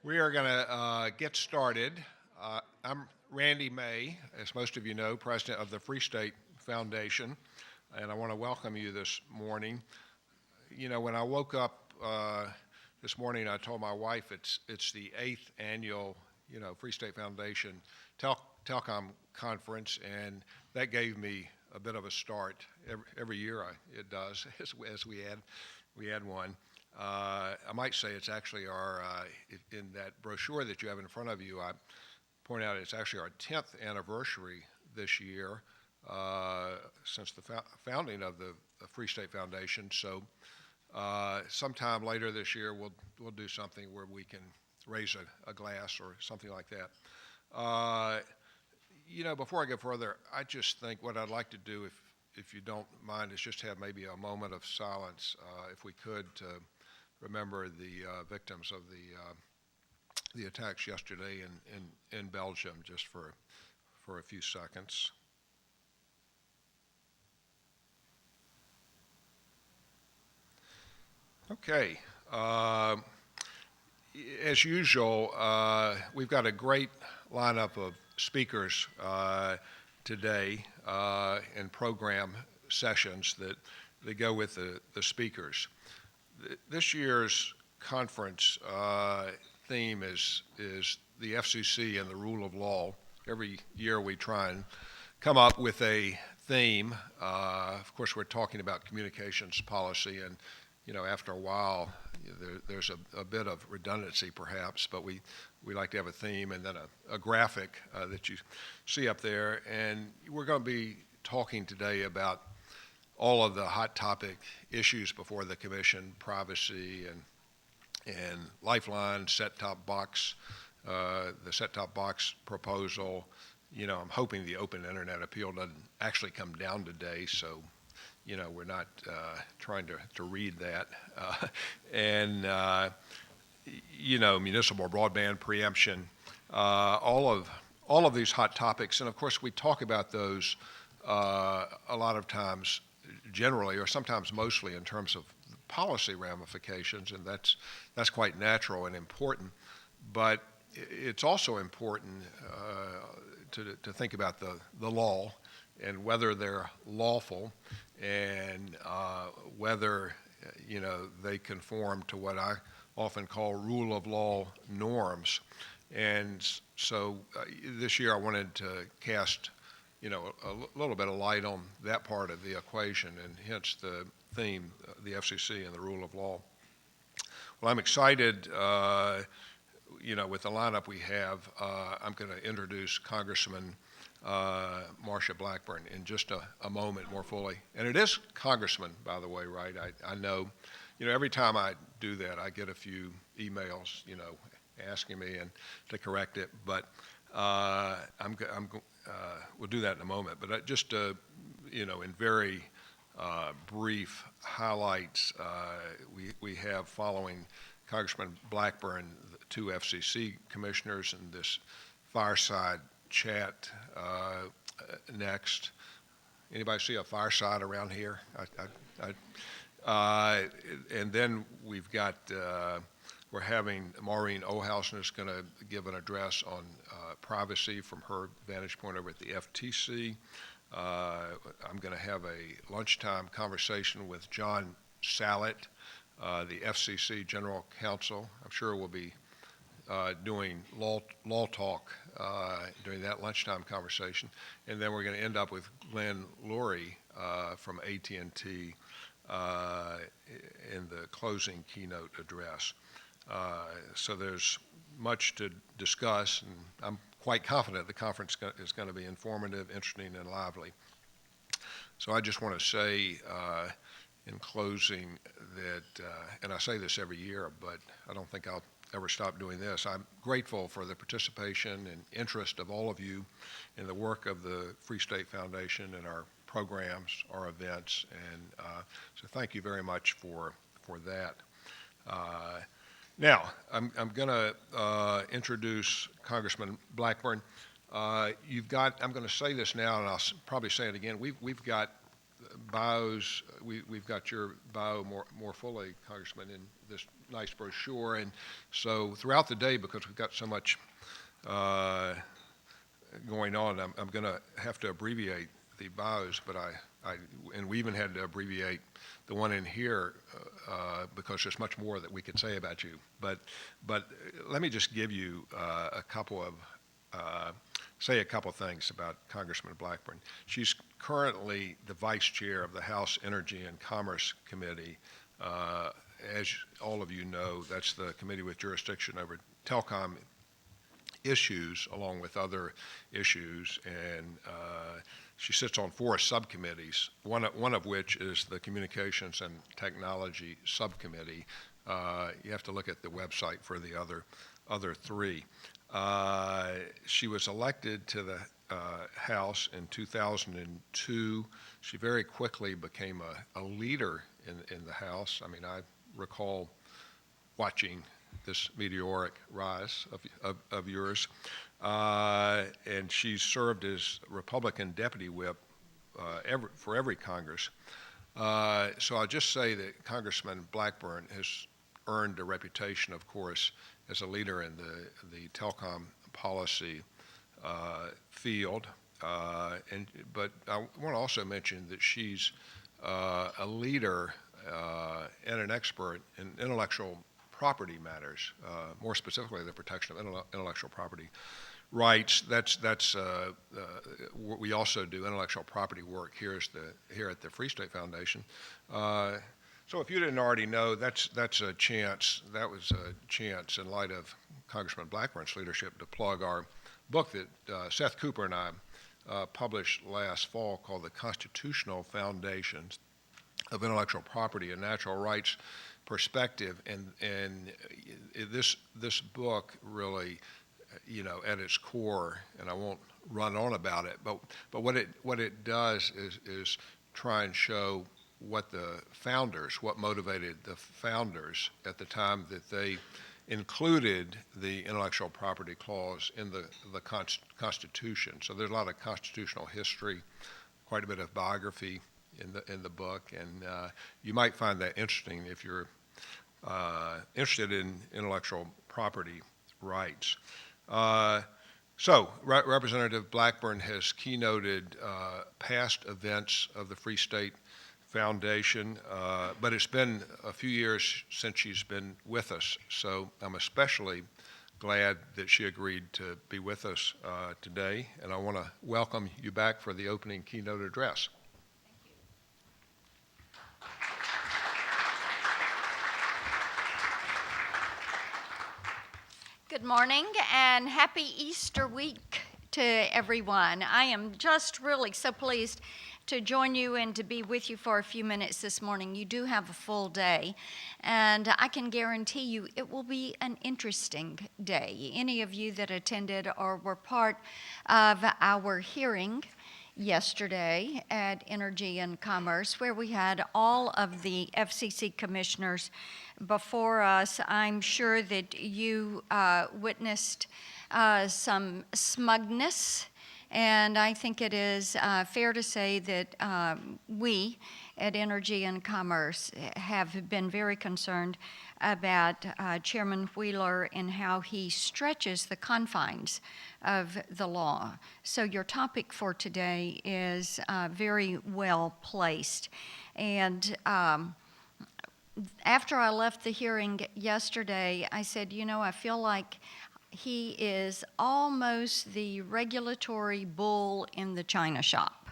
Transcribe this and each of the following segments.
We are going to get started. I'm Randy May, as most of you know, president of the Free State Foundation, and I want to welcome you this morning. You know, when I woke up this morning, I told my wife it's the 8th annual, Free State Foundation Telecom Conference, and that gave me a bit of a start. Every year it does, as we add one. I might say it's actually in that brochure that you have in front of you, I point out it's actually our 10th anniversary this year since the founding of the Free State Foundation. So sometime later this year, we'll do something where we can raise a glass or something like that. Before I go further, I just think what I'd like to do, if you don't mind, is just have maybe a moment of silence, if we could, to remember the victims of the attacks yesterday in Belgium, just for a few seconds. Okay. As usual, we've got a great lineup of speakers today and program sessions that go with the speakers. This year's conference theme is the FCC and the rule of law. Every year we try and come up with a theme. Of course, we're talking about communications policy, and after a while, there's a bit of redundancy perhaps, but we like to have a theme and then a graphic that you see up there. And we're going to be talking today about all of the hot topic issues before the commission: privacy and Lifeline, set-top box, the set-top box proposal. I'm hoping the open internet appeal doesn't actually come down today, so we're not trying to read that. Municipal broadband preemption, all of these hot topics. And of course, we talk about those a lot of times generally, or sometimes mostly, in terms of policy ramifications, and that's quite natural and important. But it's also important to think about the law and whether they're lawful, and whether they conform to what I often call rule of law norms. And so this year I wanted to cast a little bit of light on that part of the equation, and hence the theme, the FCC and the rule of law. Well, I'm excited, with the lineup we have. I'm going to introduce Congressman Marsha Blackburn in just a moment more fully. And it is Congressman, by the way, right? I know, every time I do that, I get a few emails, asking me and to correct it. But we'll do that in a moment. But just in very brief highlights, we have, following Congressman Blackburn, the 2 FCC commissioners, and this fireside chat next. Anybody see a fireside around here? And then we've got, we're having Maureen Olhausen is going to give an address on privacy from her vantage point over at the FTC. I'm going to have a lunchtime conversation with John Sallet, the FCC General Counsel. I'm sure we'll be doing law talk during that lunchtime conversation. And then we're going to end up with Glenn Lurie from AT&T in the closing keynote address. So there's much to discuss, and I'm quite confident the conference is going to be informative, interesting, and lively. So I just want to say in closing that, and I say this every year, but I don't think I'll ever stop doing this. I'm grateful for the participation and interest of all of you in the work of the Free State Foundation and our programs, our events, and so thank you very much for that. Now, I'm going to introduce Congressman Blackburn. I'm going to say this now, and I'll probably say it again. We've got bios, we've got your bio more fully, Congressman, in this nice brochure. And so throughout the day, because we've got so much going on, I'm going to have to abbreviate the bios, but and we even had to abbreviate the one in here because there's much more that we could say about you. But let me just give you say a couple things about Congressman Blackburn. She's currently the vice chair of the House Energy and Commerce Committee. As all of you know, that's the committee with jurisdiction over telecom issues along with other issues, and she sits on 4 subcommittees, one of which is the Communications and Technology Subcommittee. You have to look at the website for the other 3. She was elected to the House in 2002. She very quickly became a leader in the House. I mean, I recall watching this meteoric rise of yours. And she served as Republican deputy whip for every Congress. So I'll just say that Congressman Blackburn has earned a reputation, of course, as a leader in the telecom policy field. But I want to also mention that she's a leader and an expert in intellectual property matters, more specifically the protection of intellectual property rights. We also do intellectual property work here at the Free State Foundation. So if you didn't already know, that's a chance. That was a chance in light of Congressman Blackburn's leadership to plug our book that Seth Cooper and I published last fall called The Constitutional Foundations of Intellectual Property and Natural Rights Perspective. And this book really, at its core, and I won't run on about it, but what it does is try and show what motivated the founders at the time that they included the intellectual property clause in the Constitution. So there's a lot of constitutional history, quite a bit of biography in the book, and you might find that interesting if you're interested in intellectual property rights. So Representative Blackburn has keynoted past events of the Free State Foundation, but it's been a few years since she's been with us, so I'm especially glad that she agreed to be with us today, and I want to welcome you back for the opening keynote address. Good morning and happy Easter week to everyone. I am just really so pleased to join you and to be with you for a few minutes this morning. You do have a full day, and I can guarantee you it will be an interesting day. Any of you that attended or were part of our hearing yesterday at Energy and Commerce, where we had all of the FCC commissioners before us, I'm sure that you witnessed some smugness. And I think it is fair to say that we at Energy and Commerce have been very concerned about Chairman Wheeler and how he stretches the confines of the law. So your topic for today is very well placed. And after I left the hearing yesterday, I said, I feel like he is almost the regulatory bull in the china shop.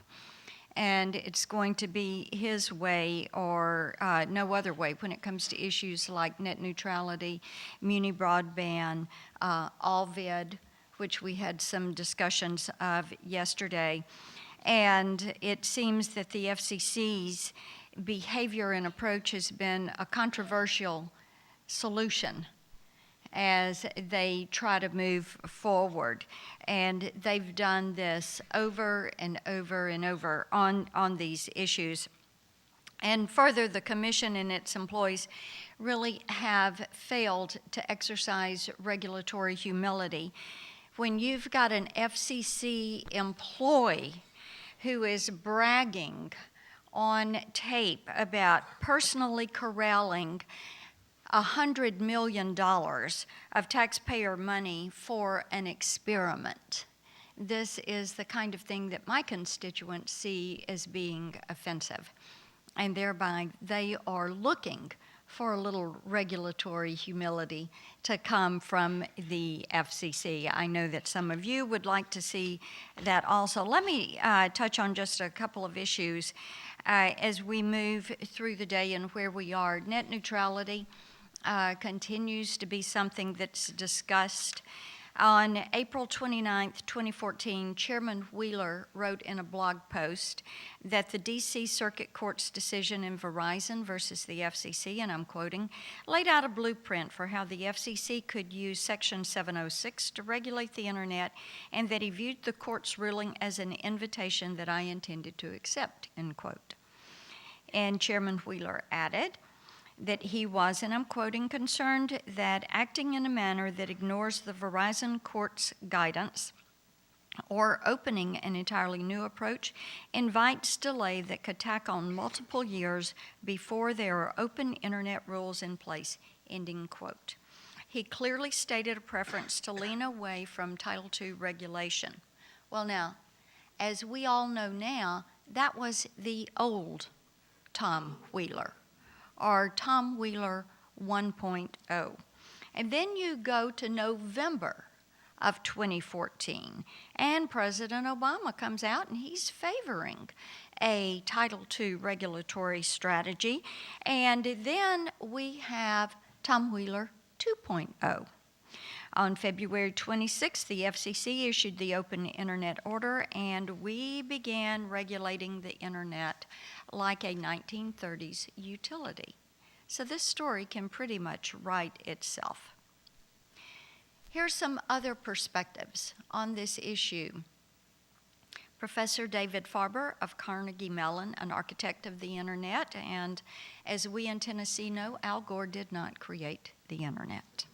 And it's going to be his way or no other way when it comes to issues like net neutrality, muni broadband, AllVid, which we had some discussions of yesterday. And it seems that the FCC's behavior and approach has been a controversial solution as they try to move forward. And they've done this over and over and over on these issues. And further, the commission and its employees really have failed to exercise regulatory humility. When you've got an FCC employee who is bragging on tape about personally corralling $100 million of taxpayer money for an experiment. This is the kind of thing that my constituents see as being offensive, and thereby they are looking for a little regulatory humility to come from the FCC. I know that some of you would like to see that also. Let me touch on just a couple of issues as we move through the day and where we are. Net neutrality continues to be something that's discussed. On April 29th, 2014, Chairman Wheeler wrote in a blog post that the D.C. Circuit Court's decision in Verizon versus the FCC, and I'm quoting, laid out a blueprint for how the FCC could use Section 706 to regulate the Internet, and that he viewed the court's ruling as an invitation that I intended to accept, end quote. And Chairman Wheeler added that he was, and I'm quoting, concerned that acting in a manner that ignores the Verizon court's guidance or opening an entirely new approach invites delay that could tack on multiple years before there are open Internet rules in place, ending quote. He clearly stated a preference to lean away from Title II regulation. Well now, as we all know now, that was the old Tom Wheeler, or Tom Wheeler 1.0. And then you go to November of 2014, and President Obama comes out and he's favoring a Title II regulatory strategy. And then we have Tom Wheeler 2.0. On February 26th, the FCC issued the Open Internet Order, and we began regulating the Internet like a 1930s utility. So this story can pretty much write itself. Here's some other perspectives on this issue. Professor David Farber of Carnegie Mellon, an architect of the Internet, and as we in Tennessee know, Al Gore did not create the Internet.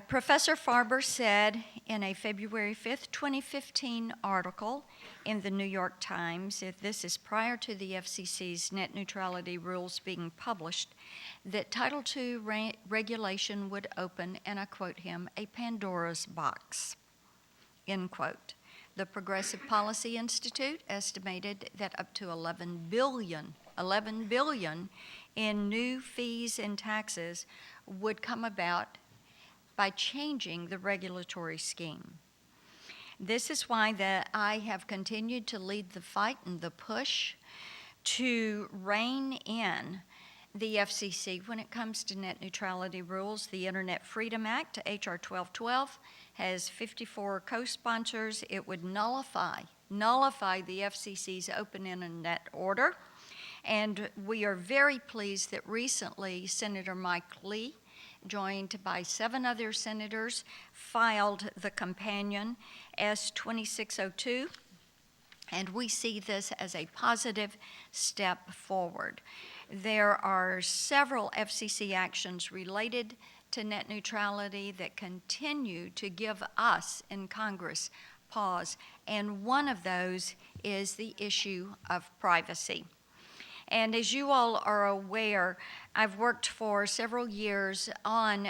Professor Farber said in a February 5th, 2015 article in the New York Times, if this is prior to the FCC's net neutrality rules being published, that Title II regulation would open, and I quote him, a Pandora's box, end quote. The Progressive Policy Institute estimated that up to $11 billion in new fees and taxes would come about by changing the regulatory scheme. This is why I have continued to lead the fight and the push to rein in the FCC when it comes to net neutrality rules. The Internet Freedom Act, H.R. 1212, has 54 co-sponsors. It would nullify the FCC's open Internet order. And we are very pleased that recently Senator Mike Lee, joined by 7 other senators, filed the companion S-2602, and we see this as a positive step forward. There are several FCC actions related to net neutrality that continue to give us in Congress pause, and one of those is the issue of privacy. And as you all are aware, I've worked for several years on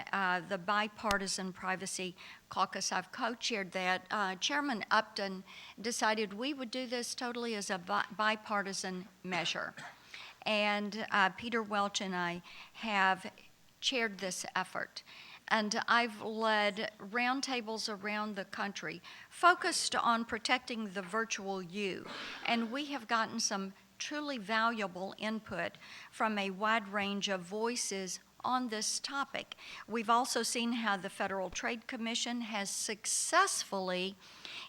the Bipartisan Privacy Caucus. I've co-chaired that. Chairman Upton decided we would do this totally as a bipartisan measure. And Peter Welch and I have chaired this effort. And I've led roundtables around the country focused on protecting the virtual you. And we have gotten some truly valuable input from a wide range of voices on this topic. We've also seen how the Federal Trade Commission has successfully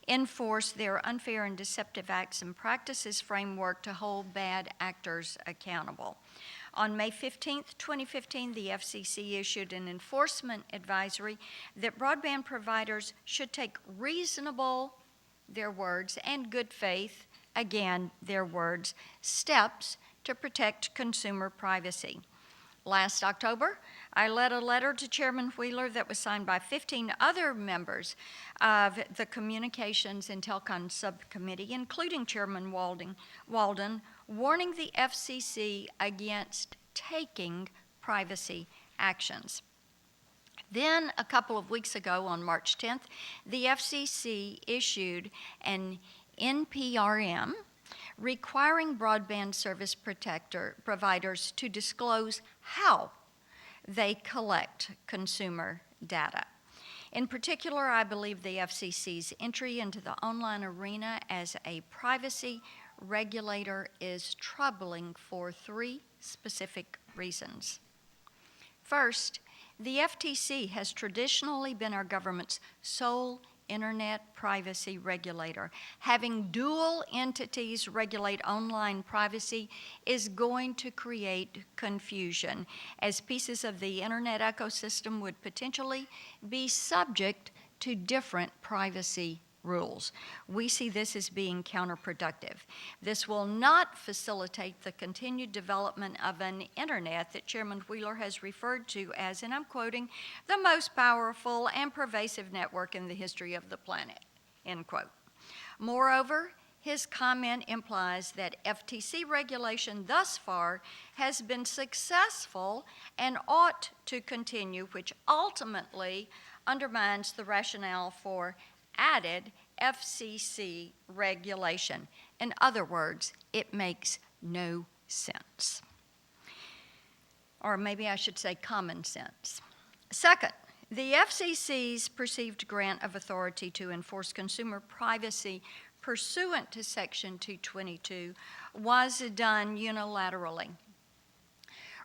enforced their unfair and deceptive acts and practices framework to hold bad actors accountable. On May 15th, 2015, the FCC issued an enforcement advisory that broadband providers should take reasonable, their words, and good faith, again, their words, steps to protect consumer privacy. Last October, I led a letter to Chairman Wheeler that was signed by 15 other members of the Communications and Telecom Subcommittee, including Chairman Walden, warning the FCC against taking privacy actions. Then, a couple of weeks ago, on March 10th, the FCC issued an NPRM requiring broadband service providers to disclose how they collect consumer data. In particular, I believe the FCC's entry into the online arena as a privacy regulator is troubling for three specific reasons. First, the FTC has traditionally been our government's sole internet privacy regulator. Having dual entities regulate online privacy is going to create confusion, as pieces of the internet ecosystem would potentially be subject to different privacy rules. We see this as being counterproductive. This will not facilitate the continued development of an internet that Chairman Wheeler has referred to as, and I'm quoting, the most powerful and pervasive network in the history of the planet, end quote. Moreover, his comment implies that FTC regulation thus far has been successful and ought to continue, which ultimately undermines the rationale for added FCC regulation. In other words, it makes no sense. Or maybe I should say common sense. Second, the FCC's perceived grant of authority to enforce consumer privacy pursuant to Section 222 was done unilaterally.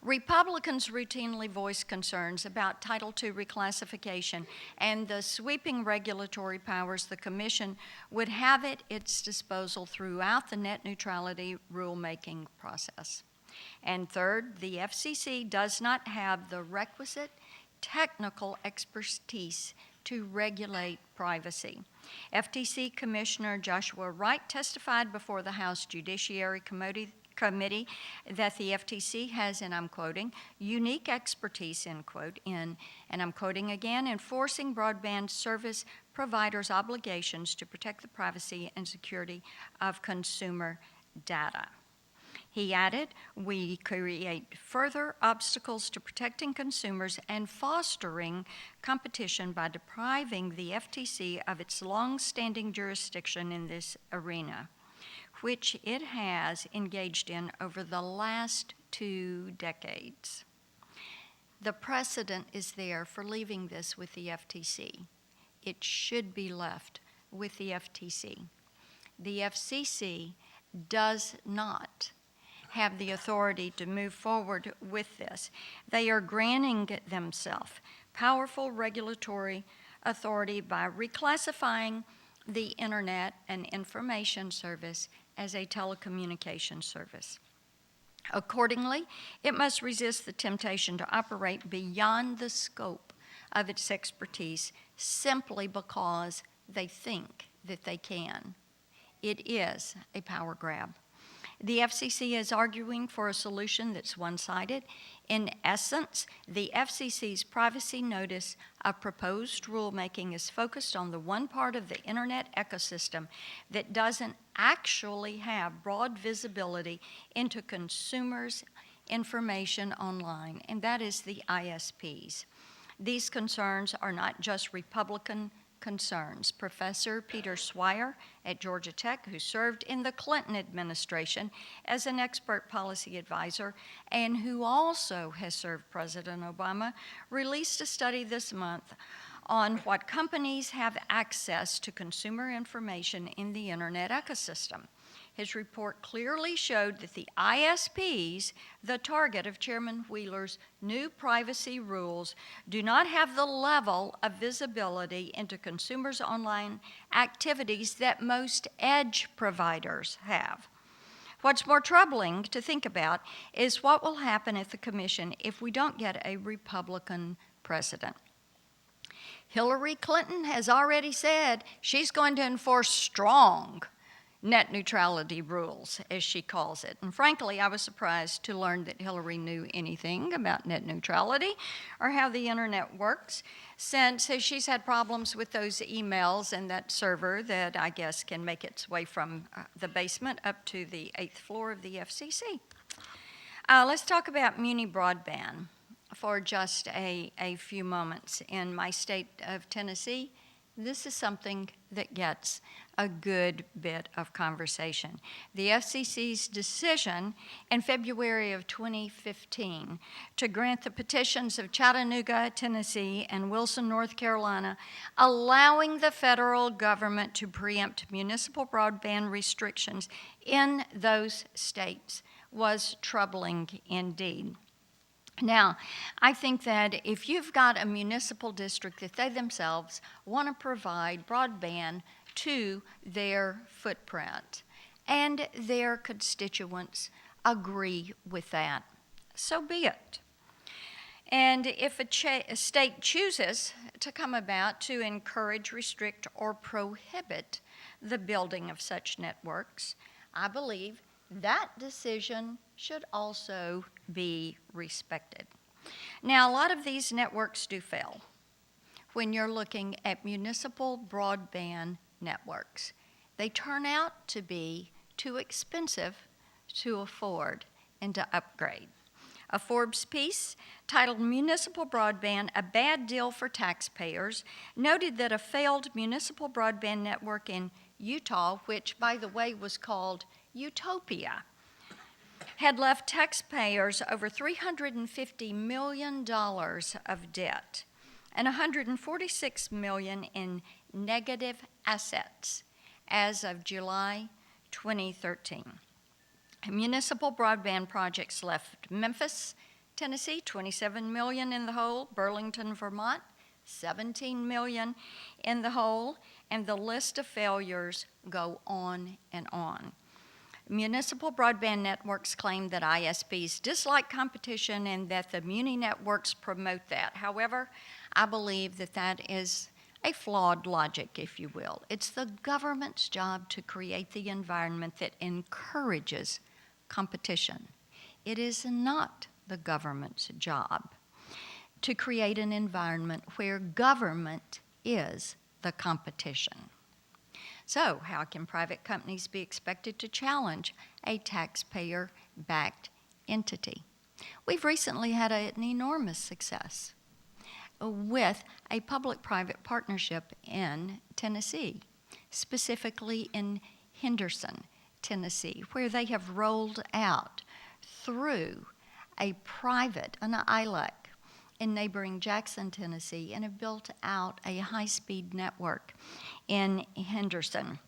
Republicans routinely voice concerns about Title II reclassification and the sweeping regulatory powers the Commission would have at its disposal throughout the net neutrality rulemaking process. And third, the FCC does not have the requisite technical expertise to regulate privacy. FTC Commissioner Joshua Wright testified before the House Judiciary Committee that the FTC has, and I'm quoting, unique expertise, end quote, in, and I'm quoting again, enforcing broadband service providers' obligations to protect the privacy and security of consumer data. He added, we create further obstacles to protecting consumers and fostering competition by depriving the FTC of its long-standing jurisdiction in this arena, which it has engaged in over the last 2 decades. The precedent is there for leaving this with the FTC. It should be left with the FTC. The FCC does not have the authority to move forward with this. They are granting themselves powerful regulatory authority by reclassifying the Internet and Information Service as a telecommunications service. Accordingly, it must resist the temptation to operate beyond the scope of its expertise simply because they think that they can. It is a power grab. The FCC is arguing for a solution that's one-sided. In essence, the FCC's privacy notice of proposed rulemaking is focused on the one part of the internet ecosystem that doesn't actually have broad visibility into consumers' information online, and that is the ISPs. These concerns are not just Republican concerns. Professor Peter Swire at Georgia Tech, who served in the Clinton administration as an expert policy advisor and who also has served President Obama, released a study this month on what companies have access to consumer information in the internet ecosystem. His report clearly showed that the ISPs, the target of Chairman Wheeler's new privacy rules, do not have the level of visibility into consumers' online activities that most edge providers have. What's more troubling to think about is what will happen at the Commission if we don't get a Republican president. Hillary Clinton has already said she's going to enforce strong net neutrality rules, as she calls it. And frankly, I was surprised to learn that Hillary knew anything about net neutrality or how the internet works, since she's had problems with those emails and that server that I guess can make its way from the basement up to the 8th floor of the FCC. Let's talk about muni broadband for just a few moments. In my state of Tennessee, this is something that gets a good bit of conversation. The FCC's decision in February of 2015 to grant the petitions of Chattanooga, Tennessee, and Wilson, North Carolina, allowing the federal government to preempt municipal broadband restrictions in those states was troubling indeed. Now, I think that if you've got a municipal district that they themselves want to provide broadband to their footprint and their constituents agree with that, so be it. And if a state chooses to come about to encourage, restrict, or prohibit the building of such networks, I believe that decision should also be respected. Now, a lot of these networks do fail when you're looking at municipal broadband networks. They turn out to be too expensive to afford and to upgrade. A Forbes piece titled Municipal Broadband, a Bad Deal for Taxpayers, noted that a failed municipal broadband network in Utah, which, by the way, was called Utopia, had left taxpayers over $350 million of debt and $146 million in negative assets as of July 2013. Municipal broadband projects left Memphis, Tennessee, $27 million in the hole, Burlington, Vermont, $17 million in the hole, and the list of failures go on and on. Municipal broadband networks claim that ISPs dislike competition and that the muni networks promote that. However, I believe that that is a flawed logic, if you will. It's the government's job to create the environment that encourages competition. It is not the government's job to create an environment where government is the competition. So, how can private companies be expected to challenge a taxpayer-backed entity? We've recently had an enormous success with a public-private partnership in Tennessee, specifically in Henderson, Tennessee, where they have rolled out through an ILEC in neighboring Jackson, Tennessee, and have built out a high-speed network in Henderson.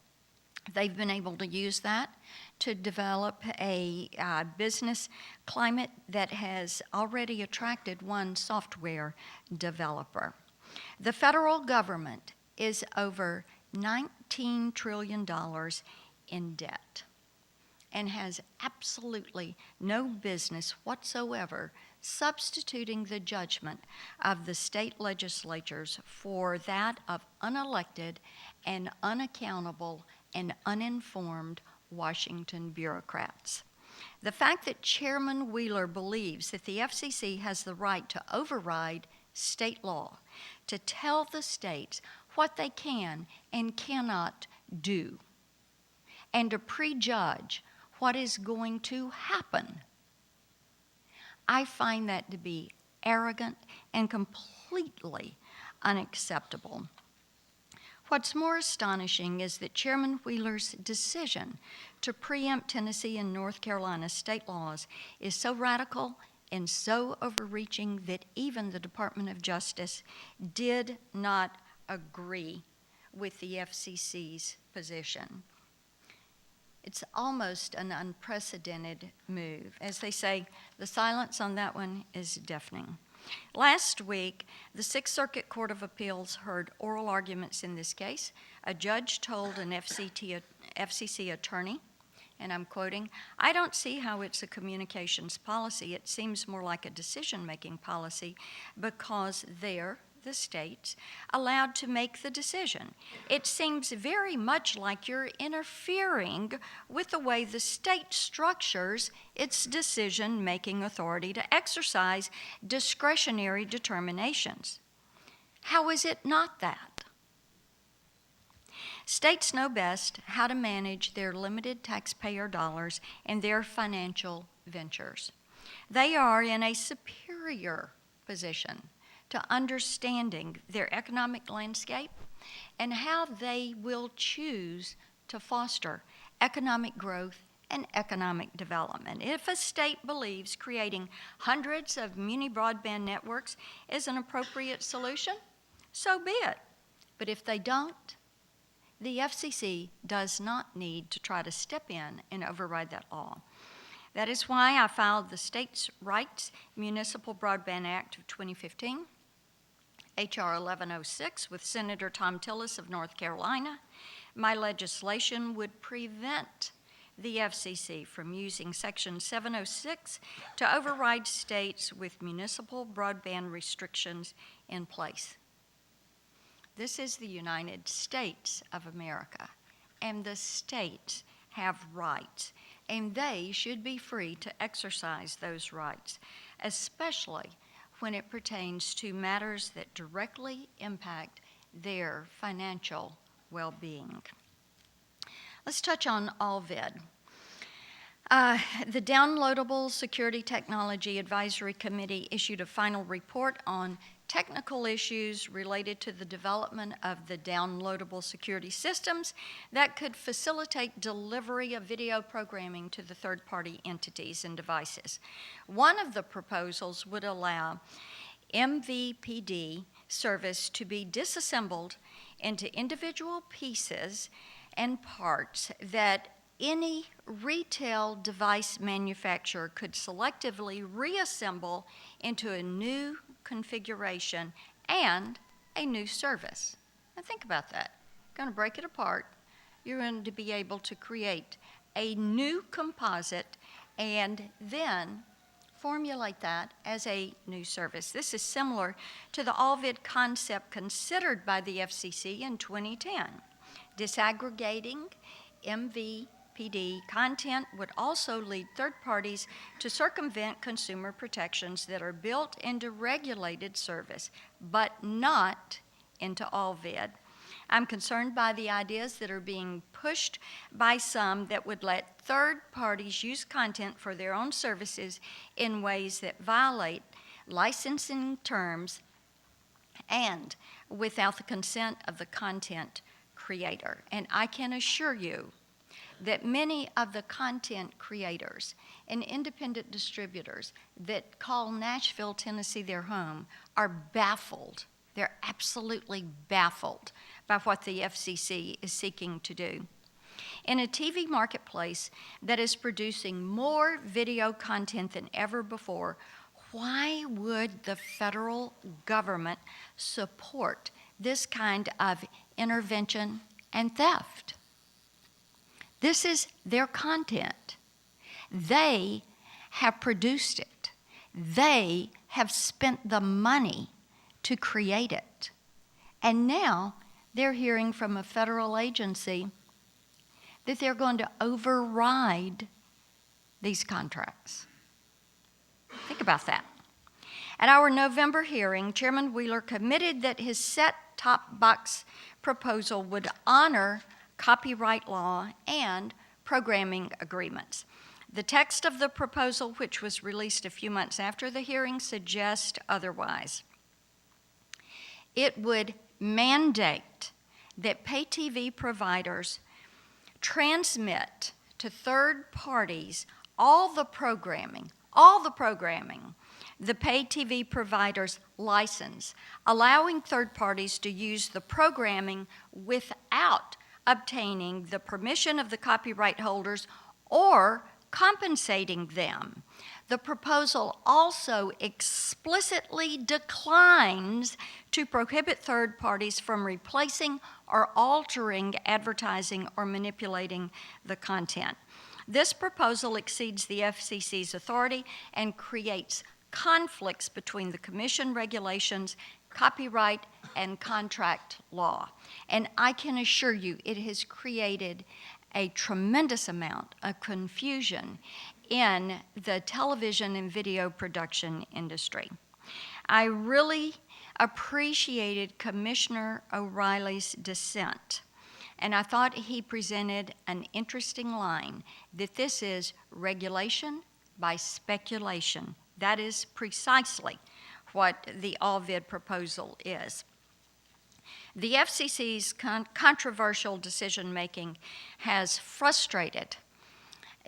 They've been able to use that to develop a business climate that has already attracted one software developer. The federal government is over $19 trillion in debt and has absolutely no business whatsoever substituting the judgment of the state legislatures for that of unelected and unaccountable and uninformed Washington bureaucrats. The fact that Chairman Wheeler believes that the FCC has the right to override state law, to tell the states what they can and cannot do, and to prejudge what is going to happen, I find that to be arrogant and completely unacceptable. What's more astonishing is that Chairman Wheeler's decision to preempt Tennessee and North Carolina state laws is so radical and so overreaching that even the Department of Justice did not agree with the FCC's position. It's almost an unprecedented move. As they say, the silence on that one is deafening. Last week, the Sixth Circuit Court of Appeals heard oral arguments in this case. A judge told an FCC attorney, and I'm quoting, "I don't see how it's a communications policy. It seems more like a decision-making policy because there, the states, allowed to make the decision. It seems very much like you're interfering with the way the state structures its decision-making authority to exercise discretionary determinations. How is it not that? States know best how to manage their limited taxpayer dollars and their financial ventures. They are in a superior position to understanding their economic landscape and how they will choose to foster economic growth and economic development. If a state believes creating hundreds of muni broadband networks is an appropriate solution, so be it. But if they don't, the FCC does not need to try to step in and override that law. That is why I filed the States' Rights Municipal Broadband Act of 2015, H.R. 1106, with Senator Tom Tillis of North Carolina. My legislation would prevent the FCC from using Section 706 to override states with municipal broadband restrictions in place. This is the United States of America, and the states have rights, and they should be free to exercise those rights, especially when it pertains to matters that directly impact their financial well-being. Let's touch on AllVid. The Downloadable Security Technology Advisory Committee issued a final report on technical issues related to the development of the downloadable security systems that could facilitate delivery of video programming to the third-party entities and devices. One of the proposals would allow MVPD service to be disassembled into individual pieces and parts that any retail device manufacturer could selectively reassemble into a new configuration and a new service. Now think about that. You're going to break it apart. You're going to be able to create a new composite and then formulate that as a new service. This is similar to the AllVid concept considered by the FCC in 2010. Disaggregating MVPD content would also lead third parties to circumvent consumer protections that are built into regulated service, but not into AllVid. I'm concerned by the ideas that are being pushed by some that would let third parties use content for their own services in ways that violate licensing terms and without the consent of the content creator. And I can assure you that many of the content creators and independent distributors that call Nashville, Tennessee their home are baffled. They're absolutely baffled by what the FCC is seeking to do. In a TV marketplace that is producing more video content than ever before, why would the federal government support this kind of intervention and theft? This is their content. They have produced it. They have spent the money to create it. And now they're hearing from a federal agency that they're going to override these contracts. Think about that. At our November hearing, Chairman Wheeler committed that his set-top box proposal would honor copyright law and programming agreements. The text of the proposal, which was released a few months after the hearing, suggests otherwise. It would mandate that pay TV providers transmit to third parties all the programming the pay TV providers license, allowing third parties to use the programming without obtaining the permission of the copyright holders or compensating them. The proposal also explicitly declines to prohibit third parties from replacing or altering advertising or manipulating the content. This proposal exceeds the FCC's authority and creates conflicts between the Commission regulations copyright and contract law. And I can assure you it has created a tremendous amount of confusion in the television and video production industry. I really appreciated Commissioner O'Reilly's dissent, and I thought he presented an interesting line that this is regulation by speculation. That is precisely what the Allvid proposal is. The FCC's controversial decision-making has frustrated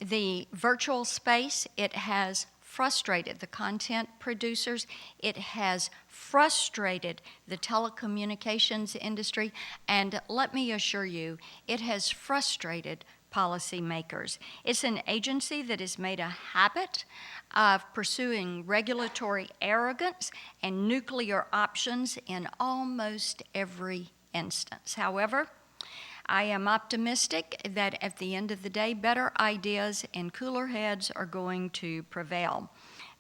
the virtual space. It has frustrated the content producers. It has frustrated the telecommunications industry. And let me assure you, it has frustrated policymakers. It's an agency that has made a habit of pursuing regulatory arrogance and nuclear options in almost every instance. However, I am optimistic that at the end of the day, better ideas and cooler heads are going to prevail.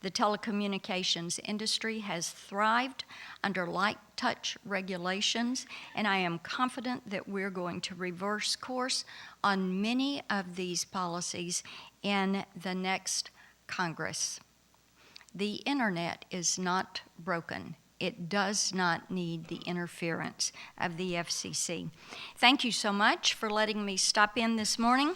The telecommunications industry has thrived under light touch regulations, and I am confident that we're going to reverse course on many of these policies in the next Congress. The internet is not broken. It does not need the interference of the FCC. Thank you so much for letting me stop in this morning.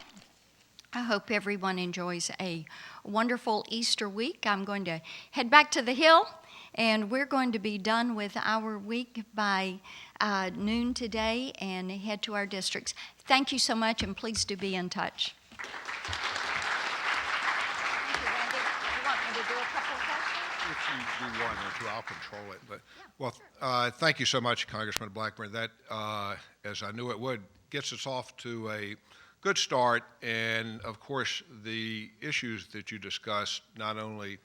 I hope everyone enjoys a wonderful Easter week. I'm going to head back to the Hill, and we're going to be done with our week by noon today and head to our districts. Thank you so much, and please do be in touch. If you do one or two, I'll control it. But well, thank you so much, Congressman Blackburn. That, as I knew it would, gets us off to a good start. And of course, the issues that you discussed not only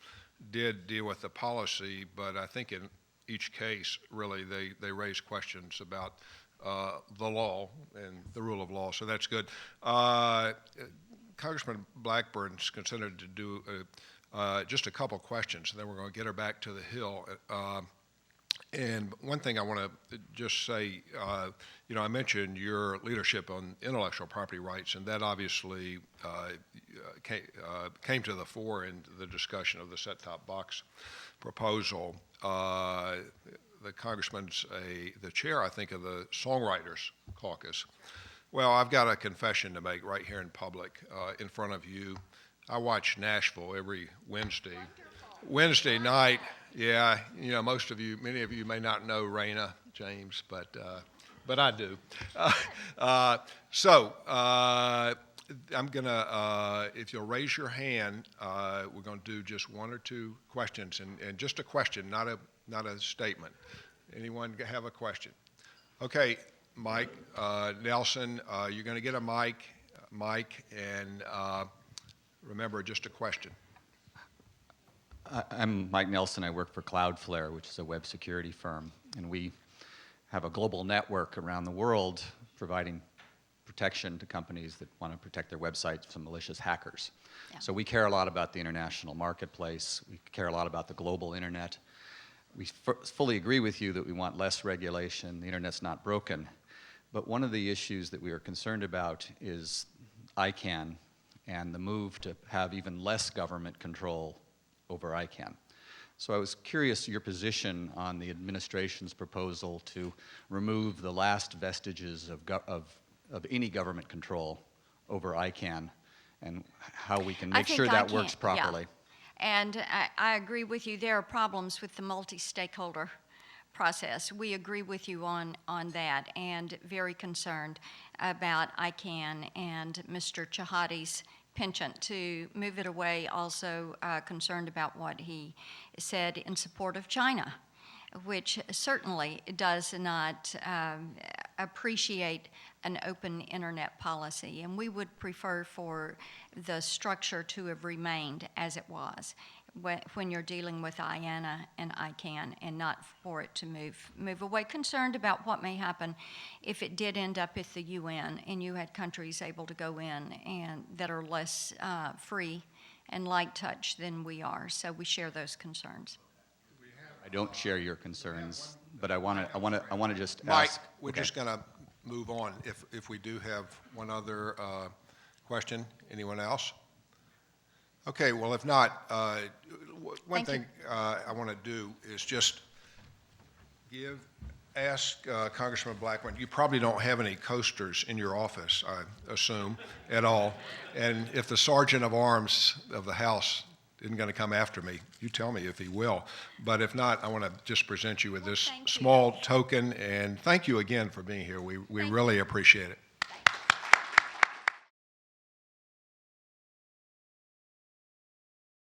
did deal with the policy, but I think in each case, really, they raise questions about the law and the rule of law. So that's good. Congressman Blackburn's considered to do just a couple questions, and then we're going to get her back to the Hill. And one thing I want to just say, I mentioned your leadership on intellectual property rights, and that obviously came to the fore in the discussion of the set-top box proposal. The congressman's the chair, I think, of the Songwriters Caucus. Well, I've got a confession to make right here in public in front of you. I watch Nashville every Wednesday. Wonderful. Wednesday night, yeah, many of you may not know Raina James, but I do. I'm gonna, if you'll raise your hand, we're gonna do just one or two questions, and just a question, not a statement. Anyone have a question? Okay, Mike Nelson, you're gonna get a mic, and remember, just a question. I'm Mike Nelson. I work for Cloudflare, which is a web security firm, and we have a global network around the world providing protection to companies that want to protect their websites from malicious hackers. Yeah. So we care a lot about the international marketplace. We care a lot about the global internet. We fully agree with you that we want less regulation. The internet's not broken. But one of the issues that we are concerned about is ICANN and the move to have even less government control over ICANN. So I was curious your position on the administration's proposal to remove the last vestiges of any government control over ICANN and how we can make sure that works properly. Yeah. And I agree with you. There are problems with the multi-stakeholder process. We agree with you on that, and very concerned about ICANN and Mr. Chahadi's penchant to move it away, also concerned about what he said in support of China, which certainly does not appreciate an open internet policy. And we would prefer for the structure to have remained as it was when you're dealing with IANA and ICANN, and not for it to move away. Concerned about what may happen if it did end up at the UN and you had countries able to go in and that are less free and light touch than we are. So we share those concerns. I don't share your concerns. but I want to just Mike, ask. we're okay. just going to move on. If we do have one other question, anyone else? Okay, well, if not, one Thank you. thing I want to do is just ask Congressman Blackburn, you probably don't have any coasters in your office, I assume, at all. And if the Sergeant of Arms of the House isn't going to come after me, you tell me if he will. But if not, I want to just present you with this thank you. small token, and thank you again for being here. We Thank really appreciate it.